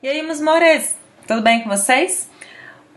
E aí, meus amores, tudo bem com vocês?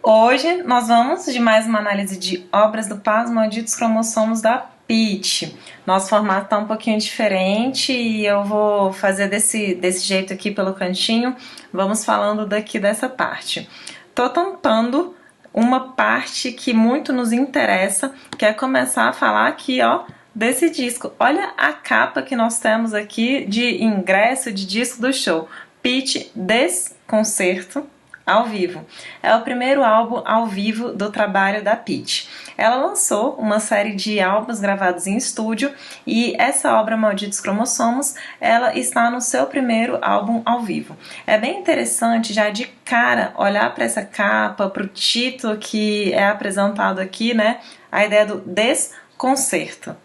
Hoje nós vamos de mais uma análise de obras do Paz Malditos Cromossomos da Pitty. Nosso formato tá um pouquinho diferente e eu vou fazer desse jeito aqui pelo cantinho. Vamos falando daqui dessa parte. Tô tampando uma parte que muito nos interessa, que é começar a falar aqui, ó, desse disco. Olha a capa que nós temos aqui de ingresso de disco do show. Pitty Desconcerto ao vivo. É o primeiro álbum ao vivo do trabalho da Pitty. Ela lançou uma série de álbuns gravados em estúdio e essa obra Malditos Cromossomos, ela está no seu primeiro álbum ao vivo. É bem interessante já de cara olhar para essa capa, para o título que é apresentado aqui, né? A ideia do desconcerto.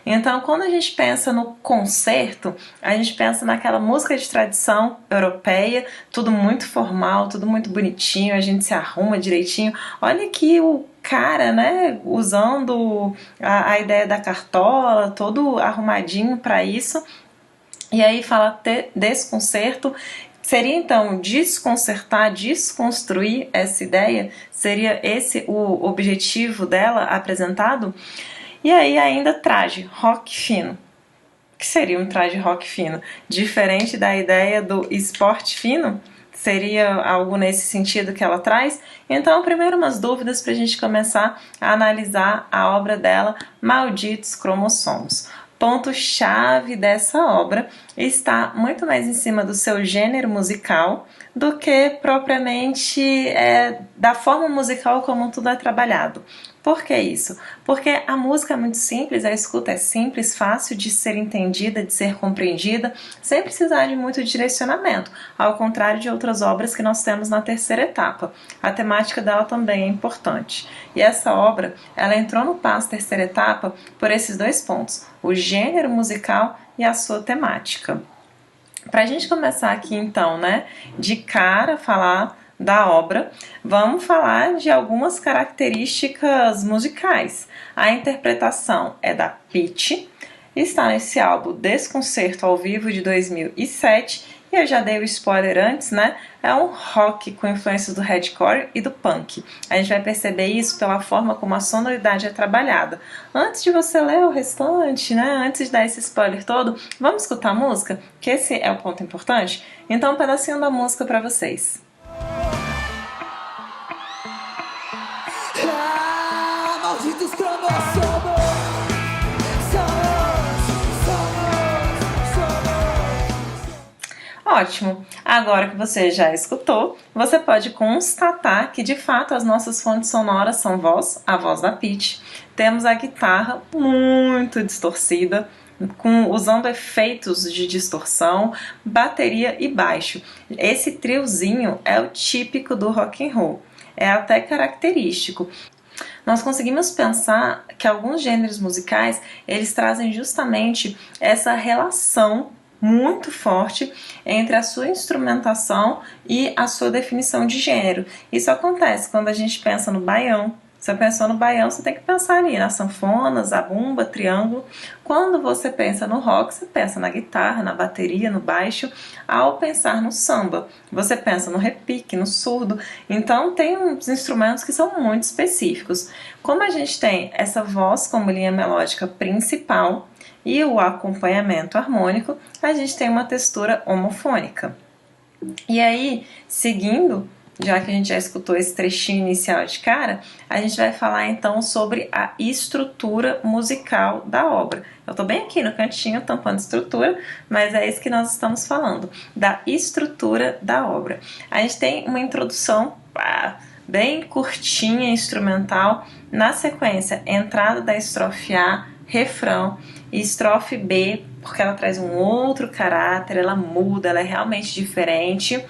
Então, quando a gente pensa no concerto, a gente pensa naquela música de tradição europeia, tudo muito formal, tudo muito bonitinho, a gente se arruma direitinho. Olha aqui o cara, né, usando a ideia da cartola, todo arrumadinho para isso. E aí fala desconcerto. Seria então desconcertar, desconstruir essa ideia? Seria esse o objetivo dela apresentado? E aí ainda traje rock fino. O que seria um traje rock fino? Diferente da ideia do esporte fino? Seria algo nesse sentido que ela traz? Então, primeiro umas dúvidas para a gente começar a analisar a obra dela, Malditos Cromossomos. Ponto-chave dessa obra está muito mais em cima do seu gênero musical do que propriamente da forma musical como tudo é trabalhado. Por que isso? Porque a música é muito simples, a escuta é simples, fácil de ser entendida, de ser compreendida, sem precisar de muito direcionamento, ao contrário de outras obras que nós temos na terceira etapa. A temática dela também é importante. E essa obra, ela entrou no passo terceira etapa por esses dois pontos, o gênero musical e a sua temática. Para a gente começar aqui então, né, de cara falar da obra, vamos falar de algumas características musicais. A interpretação é da Pitty, está nesse álbum Desconcerto ao Vivo de 2007, e eu já dei o spoiler antes, né? É um rock com influências do hardcore e do punk. A gente vai perceber isso pela forma como a sonoridade é trabalhada. Antes de você ler o restante, né? Antes de dar esse spoiler todo, vamos escutar a música? Que esse é o ponto importante. Então, um pedacinho da música para vocês. Malditos cromossomos. Ótimo! Agora que você já escutou, você pode constatar que de fato as nossas fontes sonoras são a voz da Pitty. Temos a guitarra muito distorcida, usando efeitos de distorção, bateria e baixo. Esse triozinho é o típico do rock and roll, é até característico. Nós conseguimos pensar que alguns gêneros musicais, eles trazem justamente essa relação muito forte entre a sua instrumentação e a sua definição de gênero. Isso acontece quando a gente pensa no baião. Você pensou no baião, você tem que pensar ali nas sanfonas, zabumba, triângulo. Quando você pensa no rock, você pensa na guitarra, na bateria, no baixo. Ao pensar no samba, você pensa no repique, no surdo. Então tem uns instrumentos que são muito específicos. Como a gente tem essa voz como linha melódica principal e o acompanhamento harmônico, a gente tem uma textura homofônica. E aí, seguindo, já que a gente já escutou esse trechinho inicial de cara, a gente vai falar então sobre a estrutura musical da obra. Eu tô bem aqui no cantinho tampando estrutura, mas é isso que nós estamos falando, da estrutura da obra. A gente tem uma introdução bem curtinha, instrumental, na sequência, entrada da estrofe A, refrão, e estrofe B, porque ela traz um outro caráter, ela muda, ela é realmente diferente.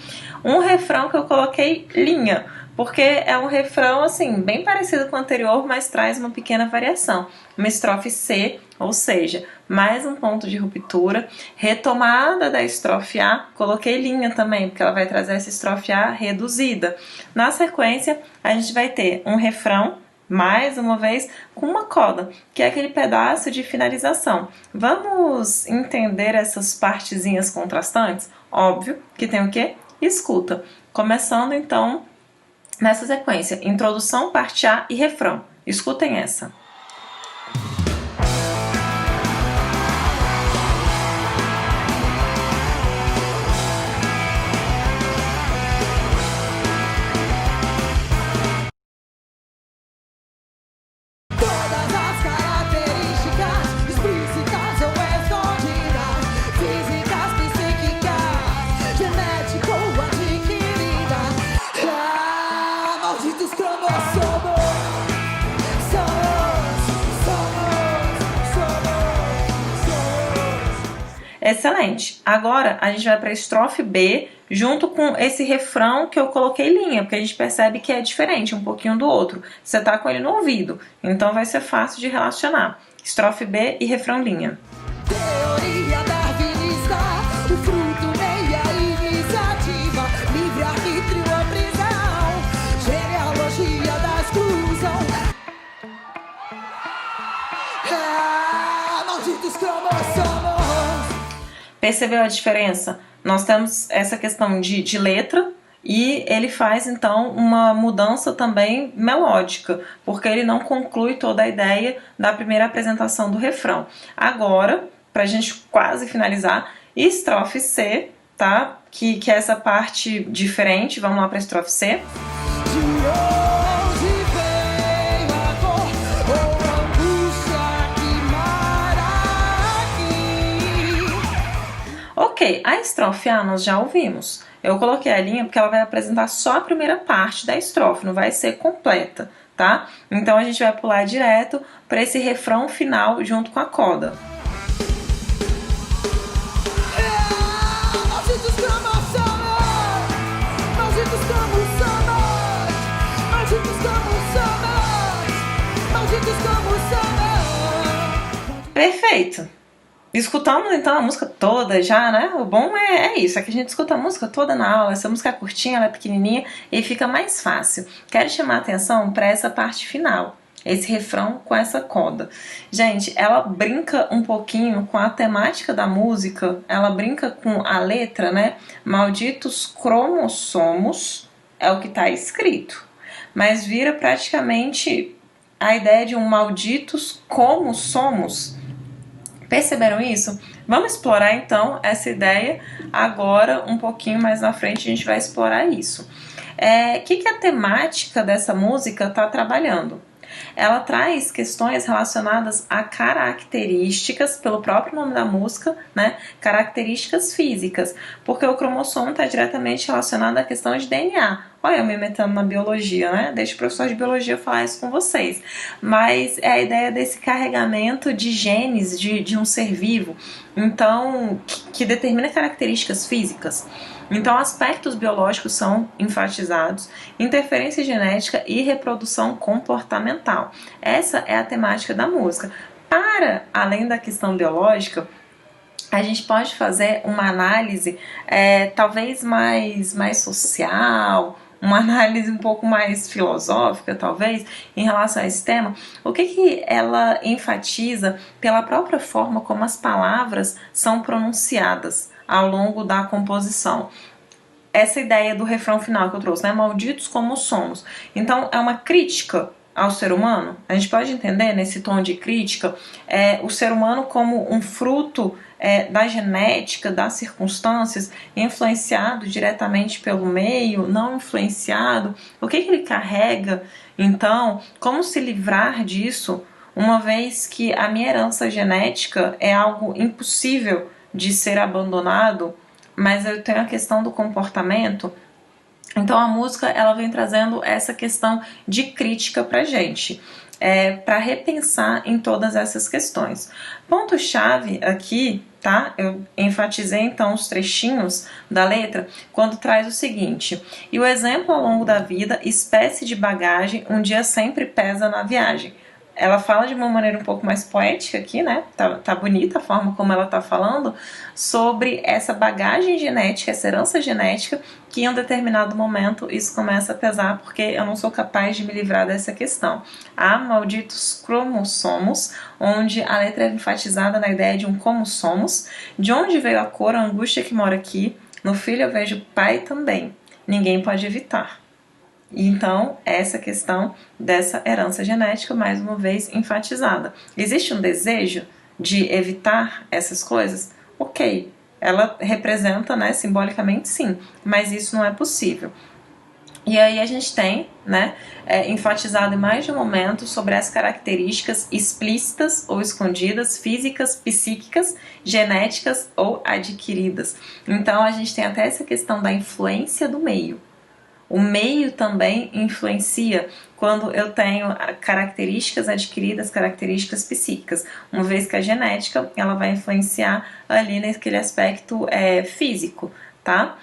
Um refrão que eu coloquei linha, porque é um refrão assim, bem parecido com o anterior, mas traz uma pequena variação. Uma estrofe C, ou seja, mais um ponto de ruptura. Retomada da estrofe A, coloquei linha também, porque ela vai trazer essa estrofe A reduzida. Na sequência, a gente vai ter um refrão, mais uma vez, com uma coda, que é aquele pedaço de finalização. Vamos entender essas partezinhas contrastantes? Óbvio que tem o quê? escuta. Começando então nessa sequência, introdução, parte A e refrão. Escutem essa. Excelente. Agora a gente vai para a estrofe B, junto com esse refrão que eu coloquei linha, porque a gente percebe que é diferente um pouquinho do outro. Você tá com ele no ouvido, então vai ser fácil de relacionar. Estrofe B e refrão linha. Teoria darwinista, o fruto meia iniciativa, livre-arbítrio ou prisão, genealogia da exclusão. Malditos cromossomos. Percebeu a diferença? Nós temos essa questão de letra e ele faz então uma mudança também melódica, porque ele não conclui toda a ideia da primeira apresentação do refrão. Agora, para a gente quase finalizar, estrofe C, tá? Que é essa parte diferente. Vamos lá para a estrofe C. Ok, a estrofe A nós já ouvimos. Eu coloquei a linha porque ela vai apresentar só a primeira parte da estrofe, não vai ser completa, tá? Então a gente vai pular direto para esse refrão final junto com a coda. Perfeito! Escutamos então a música toda já, né? O bom é isso, é que a gente escuta a música toda na aula. Essa música é curtinha, ela é pequenininha e fica mais fácil. Quero chamar a atenção para essa parte final, esse refrão com essa coda. Gente, ela brinca um pouquinho com a temática da música, ela brinca com a letra, né? Malditos cromossomos é o que está escrito, mas vira praticamente a ideia de um malditos como somos. Perceberam isso? Vamos explorar então essa ideia agora, um pouquinho mais na frente a gente vai explorar isso. O que a temática dessa música está trabalhando? Ela traz questões relacionadas a características, pelo próprio nome da música, né? Características físicas, porque o cromossomo está diretamente relacionado à questão de DNA. Olha, eu me metendo na biologia, né? Deixa o professor de biologia falar isso com vocês. Mas é a ideia desse carregamento de genes de um ser vivo, então, que determina características físicas. Então, aspectos biológicos são enfatizados, interferência genética e reprodução comportamental. Essa é a temática da música. Para além da questão biológica, a gente pode fazer uma análise talvez mais social, uma análise um pouco mais filosófica, talvez, em relação a esse tema. O que ela enfatiza pela própria forma como as palavras são pronunciadas ao longo da composição. Essa ideia do refrão final que eu trouxe, né? Malditos como somos. Então, é uma crítica ao ser humano. A gente pode entender nesse tom de crítica o ser humano como um fruto da genética, das circunstâncias, influenciado diretamente pelo meio, não influenciado. O que ele carrega? Então, como se livrar disso, uma vez que a minha herança genética é algo impossível de ser abandonado, mas eu tenho a questão do comportamento. Então a música ela vem trazendo essa questão de crítica pra gente, para repensar em todas essas questões. Ponto-chave aqui, tá? Eu enfatizei então os trechinhos da letra quando traz o seguinte: e o exemplo ao longo da vida, espécie de bagagem, um dia sempre pesa na viagem. Ela fala de uma maneira um pouco mais poética aqui, né? Tá bonita a forma como ela tá falando sobre essa bagagem genética, essa herança genética, que em um determinado momento isso começa a pesar, porque eu não sou capaz de me livrar dessa questão. Há malditos cromossomos, onde a letra é enfatizada na ideia de um como somos, de onde veio a cor, a angústia que mora aqui, No filho eu vejo pai também. Ninguém pode evitar. Então, essa questão dessa herança genética, mais uma vez, enfatizada. Existe um desejo de evitar essas coisas? Ok, ela representa, né, simbolicamente sim, mas isso não é possível. E aí a gente tem, né, enfatizado em mais de um momento sobre as características explícitas ou escondidas, físicas, psíquicas, genéticas ou adquiridas. Então a gente tem até essa questão da influência do meio. O meio também influencia quando eu tenho características adquiridas, características psíquicas, uma vez que a genética ela vai influenciar ali naquele aspecto físico, tá?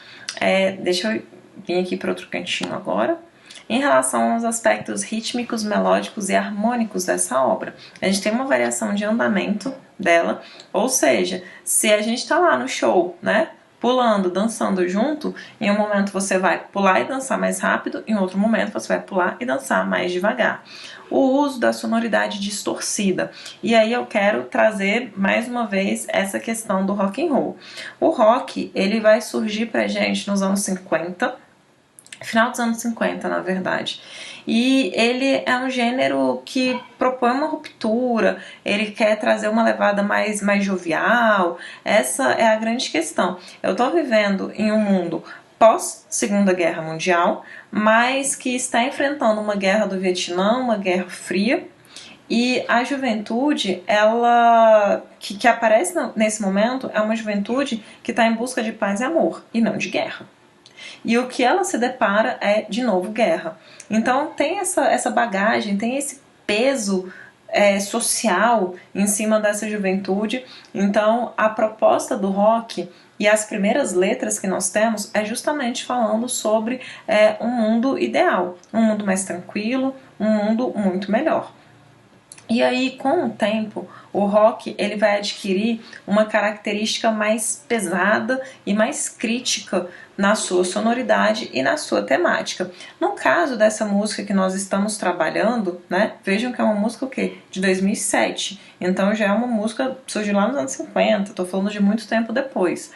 Deixa eu vir aqui para outro cantinho agora. Em relação aos aspectos rítmicos, melódicos e harmônicos dessa obra, a gente tem uma variação de andamento dela, ou seja, se a gente está lá no show, né, pulando, dançando junto, em um momento você vai pular e dançar mais rápido, em outro momento você vai pular e dançar mais devagar. O uso da sonoridade distorcida. E aí eu quero trazer mais uma vez essa questão do rock and roll. O rock, ele vai surgir pra gente nos anos 50, final dos anos 50, na verdade. E ele é um gênero que propõe uma ruptura, ele quer trazer uma levada mais jovial. Essa é a grande questão. Eu estou vivendo em um mundo pós Segunda Guerra Mundial, mas que está enfrentando uma guerra do Vietnã, uma guerra fria, e a juventude, ela que aparece nesse momento, é uma juventude que está em busca de paz e amor, e não de guerra. E o que ela se depara é, de novo, guerra. Então tem essa bagagem, tem esse peso social em cima dessa juventude. Então a proposta do rock e as primeiras letras que nós temos é justamente falando sobre um mundo ideal, um mundo mais tranquilo, um mundo muito melhor. E aí, com o tempo, o rock ele vai adquirir uma característica mais pesada e mais crítica na sua sonoridade e na sua temática. No caso dessa música que nós estamos trabalhando, né, vejam que é uma música o quê? De 2007. Então já é uma música que surgiu lá nos anos 50, estou falando de muito tempo depois.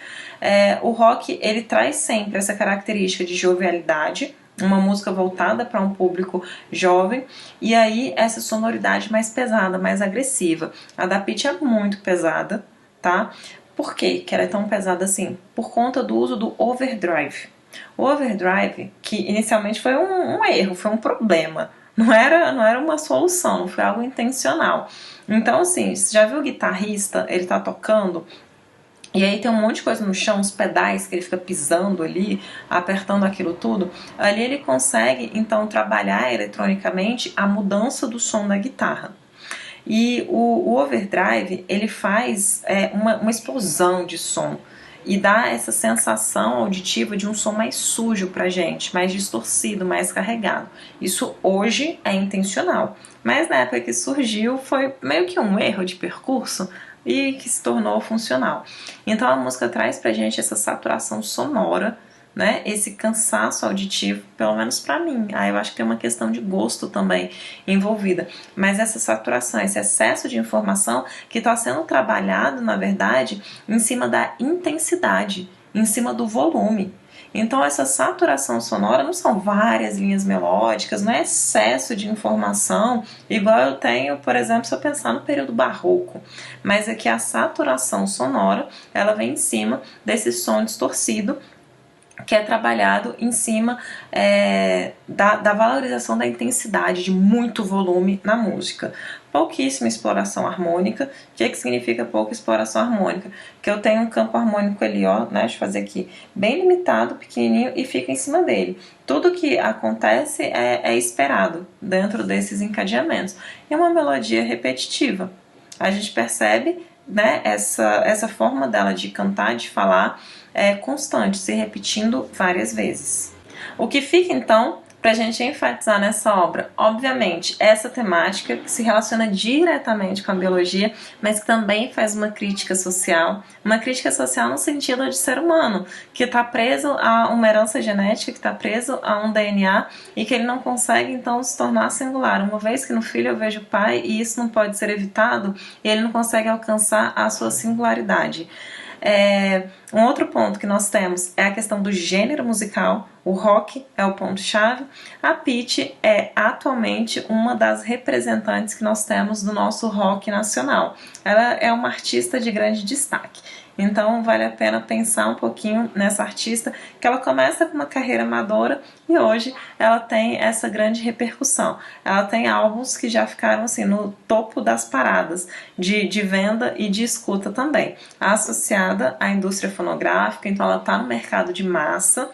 O rock ele traz sempre essa característica de jovialidade, uma música voltada para um público jovem, e aí essa sonoridade mais pesada, mais agressiva. A da Pitty é muito pesada, tá? Por que ela é tão pesada assim? Por conta do uso do overdrive. O overdrive, que inicialmente foi um erro, foi um problema, não era uma solução, não foi algo intencional. Então assim, você já viu o guitarrista, ele tá tocando, e aí tem um monte de coisa no chão, os pedais que ele fica pisando ali, apertando aquilo tudo. Ali ele consegue, então, trabalhar eletronicamente a mudança do som da guitarra. E o overdrive, ele faz uma explosão de som e dá essa sensação auditiva de um som mais sujo pra gente, mais distorcido, mais carregado. Isso hoje é intencional, mas na época que surgiu foi meio que um erro de percurso e que se tornou funcional. Então a música traz pra gente essa saturação sonora, né? Esse cansaço auditivo, pelo menos pra mim. Eu acho que tem uma questão de gosto também envolvida. Mas essa saturação, esse excesso de informação que está sendo trabalhado, na verdade, em cima da intensidade, em cima do volume. Então essa saturação sonora não são várias linhas melódicas, não é excesso de informação, igual eu tenho, por exemplo, se eu pensar no período barroco. Mas é que a saturação sonora, ela vem em cima desse som distorcido, que é trabalhado em cima da valorização da intensidade, de muito volume na música. Pouquíssima exploração harmônica. O que significa pouca exploração harmônica? Que eu tenho um campo harmônico ali, ó, né, deixa eu fazer aqui, bem limitado, pequenininho, e fica em cima dele. Tudo que acontece é esperado dentro desses encadeamentos. E é uma melodia repetitiva. A gente percebe, né, essa forma dela de cantar, de falar, é constante, se repetindo várias vezes. O que fica então pra gente enfatizar nessa obra, obviamente, essa temática que se relaciona diretamente com a biologia, mas que também faz uma crítica social no sentido de ser humano, que está preso a uma herança genética, que está preso a um DNA e que ele não consegue então se tornar singular, uma vez que no filho eu vejo o pai e isso não pode ser evitado, e ele não consegue alcançar a sua singularidade. Um outro ponto que nós temos é a questão do gênero musical. O rock é o ponto-chave. A Pitty é atualmente uma das representantes que nós temos do nosso rock nacional. Ela é uma artista de grande destaque. Então vale a pena pensar um pouquinho nessa artista, que ela começa com uma carreira amadora e hoje ela tem essa grande repercussão. Ela tem álbuns que já ficaram assim no topo das paradas de venda e de escuta também, associada à indústria fonográfica, então ela está no mercado de massa,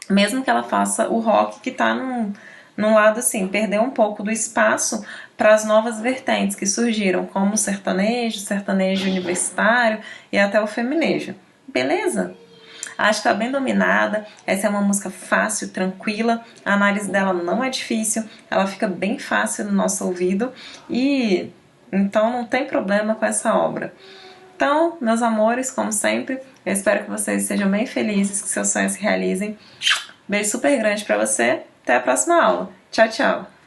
mesmo que ela faça o rock, que está num lado assim, perdeu um pouco do espaço para as novas vertentes que surgiram, como o sertanejo universitário e até o feminejo. Beleza? Acho que está bem dominada. Essa é uma música fácil, tranquila. A análise dela não é difícil. Ela fica bem fácil no nosso ouvido. E então não tem problema com essa obra. Então, meus amores, como sempre, eu espero que vocês sejam bem felizes, que seus sonhos se realizem. Beijo super grande para você. Até a próxima aula. Tchau, tchau.